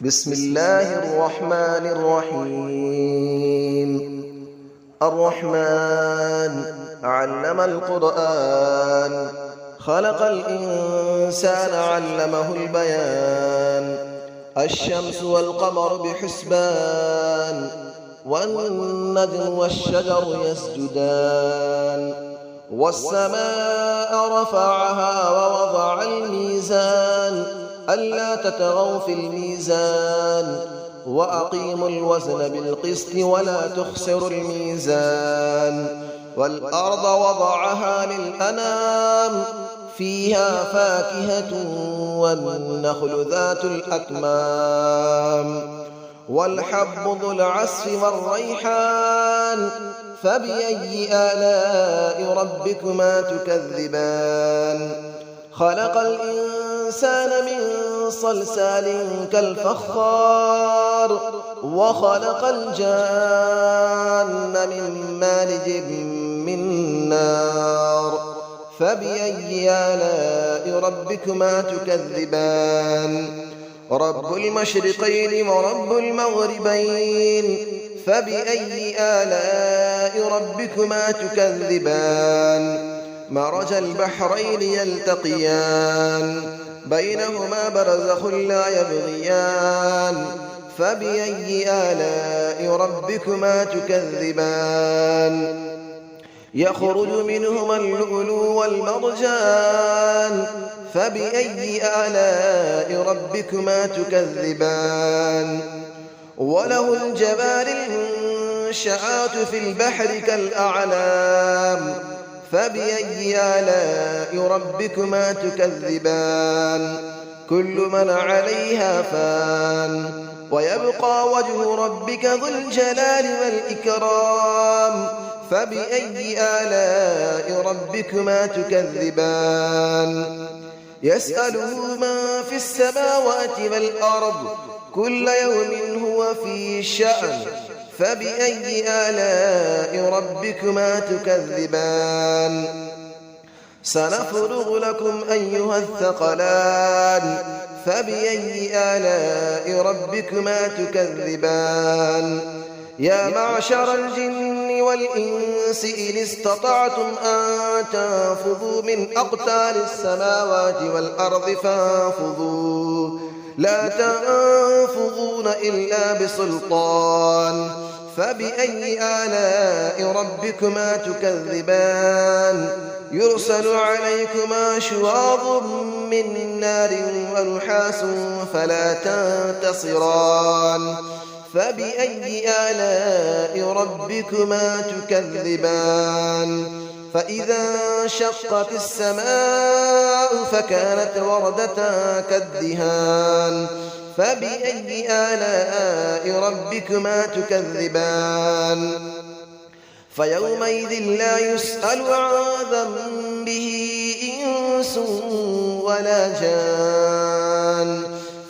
بسم الله الرحمن الرحيم. الرحمن علم القرآن، خلق الإنسان علمه البيان. الشمس والقمر بحسبان، والنجم والشجر يسجدان. والسماء رفعها ووضع الميزان، ألا تطغوا في الميزان، وأقيموا الوزن بالقسط ولا تخسروا الميزان. والأرض وضعها للأنام، فيها فاكهة والنخل ذات الأكمام. والحب ذو العصف والريحان، فبأي آلاء ربكما تكذبان. خلق الإنسان من صلصال كالفخار، وخلق الجان من مارج من نار. فبأي آلاء ربكما تكذبان. رب المشرقين ورب المغربين، فبأي آلاء ربكما تكذبان. مرج البحرين يلتقيان، بينهما برزخ لا يبغيان. فبأي آلاء ربكما تكذبان. يخرج منهما اللؤلؤ والمرجان، فبأي آلاء ربكما تكذبان. وله الجوار المنشآت في البحر كالأعلام، فبأي آلاء ربكما تكذبان. كل من عليها فان، ويبقى وجه ربك ذو الجلال والإكرام. فبأي آلاء ربكما تكذبان. يسأله من في السماوات والأرض، كل يوم هو في شأن. فبأي آلاء ربكما تكذبان. سنفرغ لكم أيها الثقلان، فبأي آلاء ربكما تكذبان. يا معشر الجن والإنس إن استطعتم أن تنفذوا من أقطار السماوات والأرض فانفذوا، لا تنفذون إلا بسلطان. فبأي آلاء ربكما تكذبان. يرسل عليكما شواظ من نار ونحاس فلا تنتصران. فبأي آلاء ربكما تكذبان. فإذا انشقت السماء فكانت وردة كالدهان. فبأي آلاء ربكما تكذبان. فيومئذ لا يسأل عن ذنبه إنس ولا جان.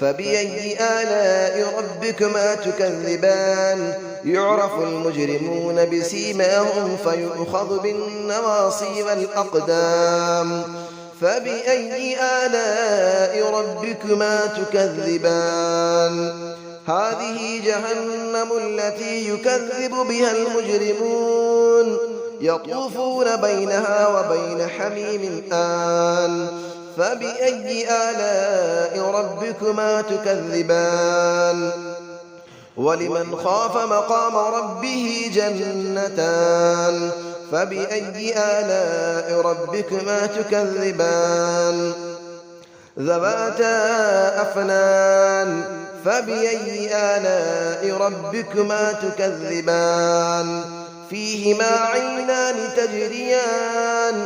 فبأي آلاء ربكما تكذبان. يعرف المجرمون بسيماهم فيؤخذ بالنواصي والأقدام. فبأي آلاء ربكما تكذبان. هذه جهنم التي يكذب بها المجرمون، يطوفون بينها وبين حميم آن. فبأي آلاء ربكما تكذبان. ولمن خاف مقام ربه جنتان. فبأي آلاء ربكما تكذبان. ذواتا أفنان. فبأي آلاء ربكما تكذبان. فيهما عينان تجريان.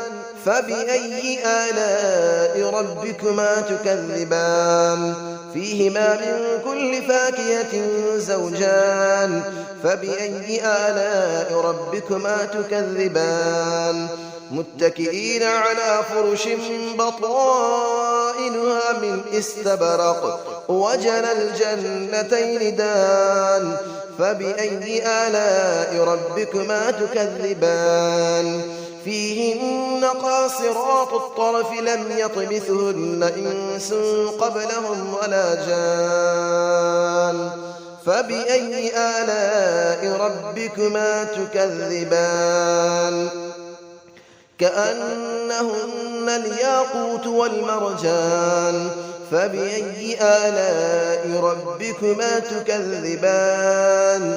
فبأي آلاء ربكما تكذبان. فيهما من كل فاكهة زوجان. فبأي آلاء ربكما تكذبان. متكئين على فرش بطائنها من استبرق، وجنى الجنتين دان. فبأي آلاء ربكما تكذبان. فيهن قاصرات الطرف لم يطمثهن إنس قبلهم ولا جان. فبأي آلاء ربكما تكذبان كأنهن الياقوت والمرجان فبأي آلاء ربكما تكذبان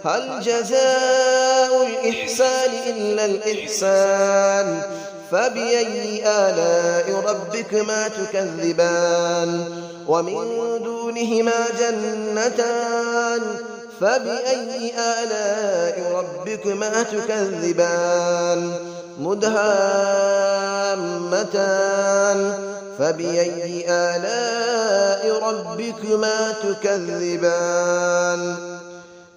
هل جزاء الإحسان إلا الإحسان فبأي آلاء ربكما تكذبان ومن دونهما جنتان فبأي آلاء ربكما تكذبان مدهامتان فبأي آلاء ربكما تكذبان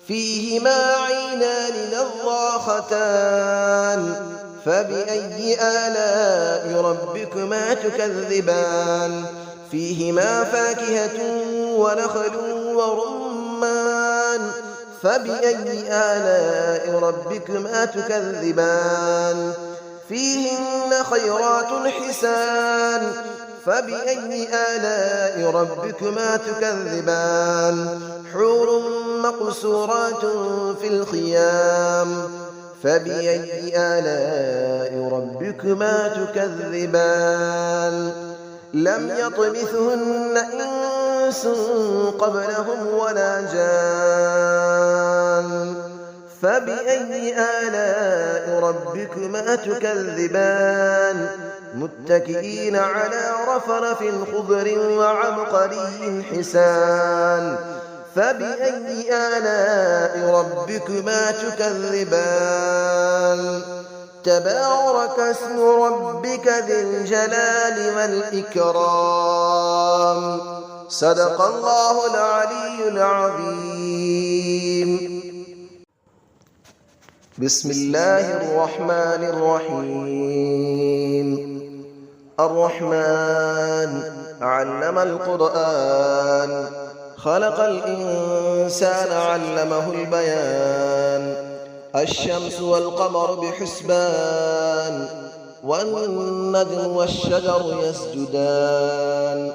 فيهما عينان نضاختان فبأي آلاء ربكما تكذبان فيهما فاكهة ونخل ورمان فبأي آلاء ربكما تكذبان فيهن خيرات حسان فبأي آلاء ربكما تكذبان حور مقصورات في الخيام فبأي آلاء ربكما تكذبان لم يطمثهن إنس قبلهم ولا جان فبأي آلاء ربكما تكذبان متكئين على رفرف خضر وعبقري حسان فبأي آلاء ربكما تكذبان تبارك اسم ربك ذي الجلال والإكرام صدق الله العلي العظيم بسم الله الرحمن الرحيم الرحمن علم القرآن خلق الإنسان علمه البيان الشمس والقمر بحسبان والنجم والشجر يسجدان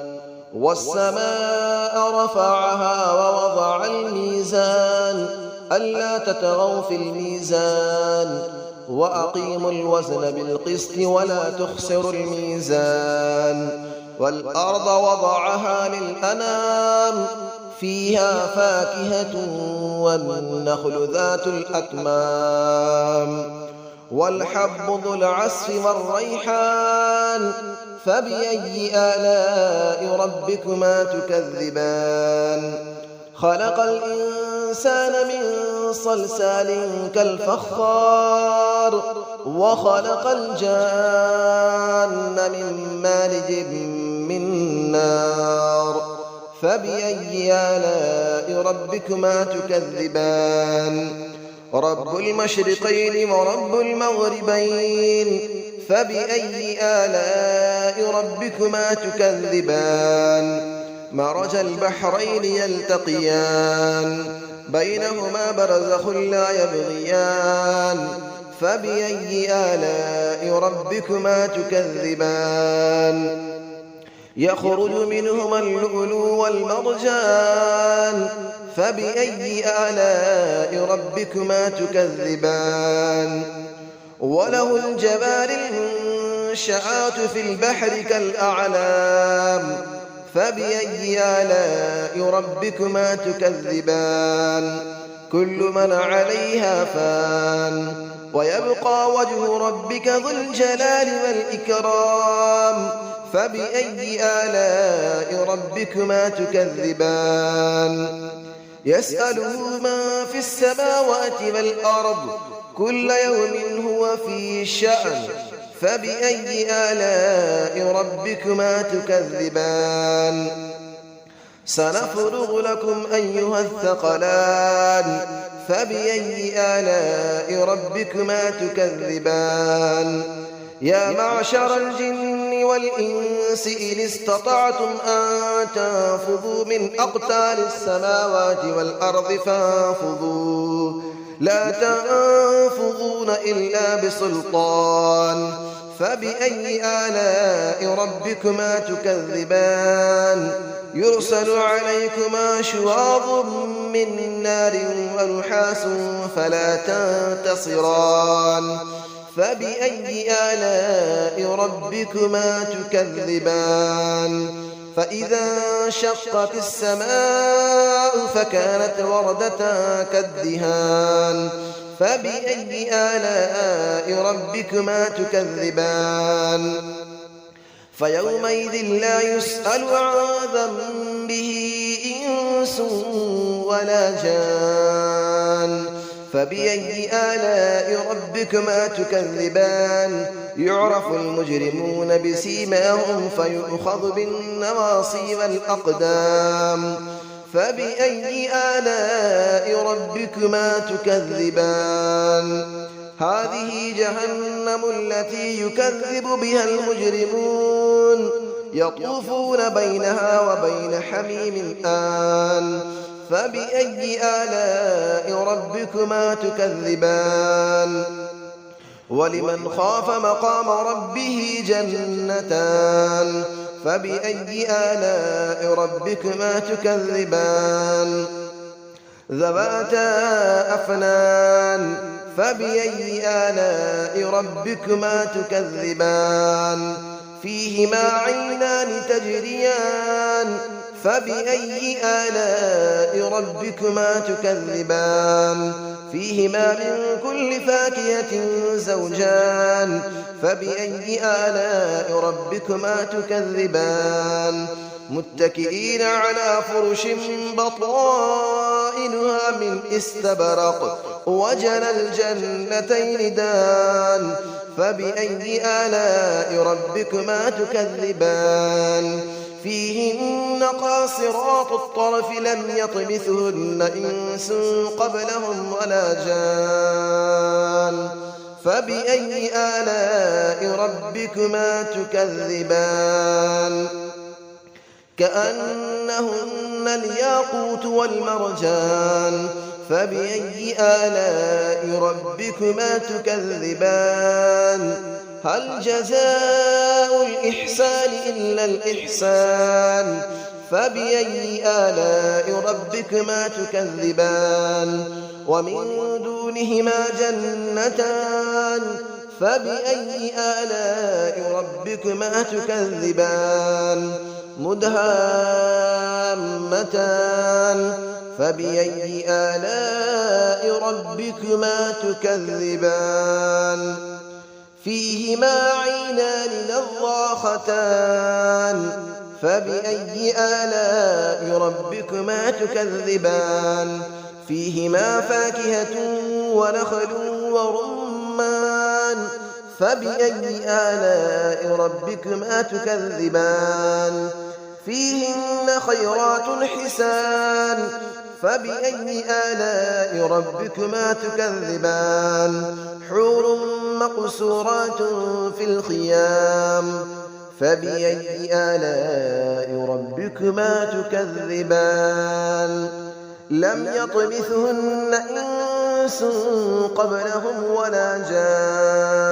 والسماء رفعها ووضع الميزان ألا تطغوا في الميزان وأقيموا الوزن بالقسط ولا تخسروا الميزان والأرض وضعها للأنام فيها فاكهة والنخل ذات الأكمام والحب ذو العصف والريحان فبأي آلاء ربكما تكذبان خلق الإنسان من صلصال كالفخار وخلق الجان من مارج من نار فبأي آلاء ربكما تكذبان رب المشرقين ورب المغربين فبأي آلاء ربكما تكذبان مرج البحرين يلتقيان بينهما برزخ لا يبغيان فبأي آلاء ربكما تكذبان يخرج منهما اللؤلؤ والمرجان فبأي آلاء ربكما تكذبان وله الجبال المنشآت في البحر كالأعلام فبأي آلاء ربكما تكذبان كل من عليها فان ويبقى وجه ربك ذو الجلال والإكرام فبأي آلاء ربكما تكذبان يسأله من في السماوات والأرض كل يوم هو في شأن فبأي آلاء ربكما تكذبان سنفرغ لكم أيها الثقلان فبأي آلاء ربكما تكذبان يا معشر الجن والإنس إن استطعتم أن تنفذوا من أقطار السماوات والأرض فانفذوا لا تنفذون إلا بسلطان فبأي آلاء ربكما تكذبان يرسل عليكما شواظ من نار ونحاس فلا تنتصران فبأي آلاء ربكما تكذبان فإذا انشقت السماء فكانت وردة كالدهان فبأي آلاء ربكما تكذبان فيومئذ لا يسأل عن ذنبه إنس ولا جان فبأي آلاء ربكما تكذبان يعرف المجرمون بسيماهم فيؤخذ بالنواصي والأقدام فبأي آلاء ربكما تكذبان هذه جهنم التي يكذب بها المجرمون يطوفون بينها وبين حميم آن فبأي آلاء ربكما تكذبان ولمن خاف مقام ربه جنتان فبأي آلاء ربكما تكذبان ذواتا أفنان فبأي آلاء ربكما تكذبان فيهما عينان تجريان فبأي آلاء ربكما تكذبان فيهما من كل فاكهة زوجان فبأي آلاء ربكما تكذبان متكئين على فرش بطائنها من استبرق وجنى الجنتين دان فبأي آلاء ربكما تكذبان فيهن قاصرات الطرف لم يطمثهن إنس قبلهم ولا جان فبأي آلاء ربكما تكذبان كأنهن الياقوت والمرجان فبأي آلاء ربكما تكذبان هل جزاء الإحسان إلا الإحسان فبأي آلاء ربكما تكذبان ومن دونهما جنتان فبأي آلاء ربكما تكذبان مدهامتان فبأي آلاء ربكما تكذبان فيهما عينان نضاختان فبأي آلاء ربكما تكذبان فيهما فاكهة ونخل ورمان فبأي آلاء ربكما تكذبان فيهن خيرات حسان فبأي آلاء ربكما تكذبان حور مقصورات في الخيام فبأي آلاء ربكما تكذبان لم يطمثهن إنس قبلهم ولا جان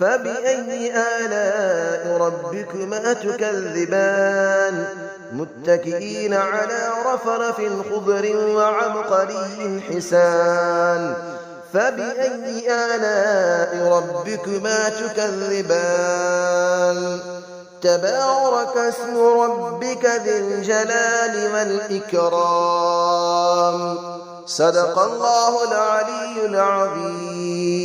فبأي آلاء ربكما تكذبان متكئين على رفرف خضر وعبقري حسان فبأي آلاء ربكما تكذبان تبارك اسم ربك ذي الجلال والإكرام صدق الله العلي العظيم.